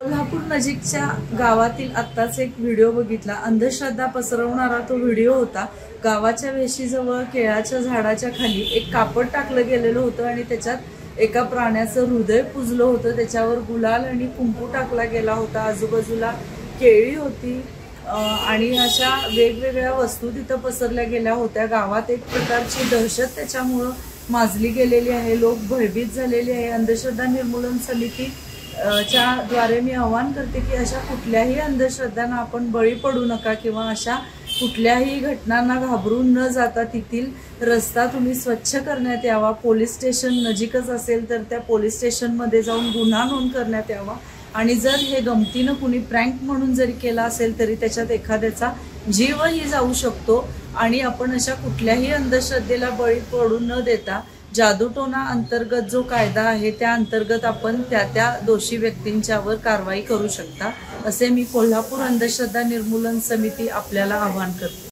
कोल्हापूर नजीकच्या गावातील आत्ताच एक व्हिडिओ बघितला। अंधश्रद्धा पसरवणारा तो व्हिडिओ होता। गावाच्या वेशीजवळ केळाच्या झाडाच्या खाली एक कापड टाकलं गेलेलं होतं आणि त्याच्यात एका प्राण्याचं हृदय पुजलं होतं। त्याच्यावर गुलाल आणि कुंकू टाकला गेला होता। आजूबाजूला केळी होती आणि अशा वेगवेगळ्या वस्तू तिथं पसरल्या गेल्या होत्या। गावात एक प्रकारची दहशत त्याच्यामुळे माजली गेलेली आहे। लोक भयभीत झालेले आहे। अंधश्रद्धा निर्मूलन समिती च्या द्वारे मी आवाहन करते की अशा कुठल्याही अंधश्रद्धांना आपण बळी पडू नका किंवा अशा कुठल्याही घटनांना घाबरून न जाता तिथील रस्ता तुम्ही स्वच्छ करण्यात यावा। पोलीस स्टेशन नजीकच असेल तर त्या पोलीस स्टेशनमध्ये जाऊन गुन्हा नोंद करण्यात यावा आणि जर हे गमतीनं कुणी प्रँक म्हणून जरी केला असेल तरी त्याच्यात एखाद्याचा जीवही जाऊ शकतो आणि आपण अशा कुठल्याही अंधश्रद्धेला बळी पडू न देता जादूटोना अंतर्गत जो कायदा आहे त्या अंतर्गत आपण त्या दोषी व्यक्तींच्यावर कारवाई करू शकता, असे मी कोल्हापूर अंधश्रद्धा निर्मूलन समिती आपल्याला आवाहन करते।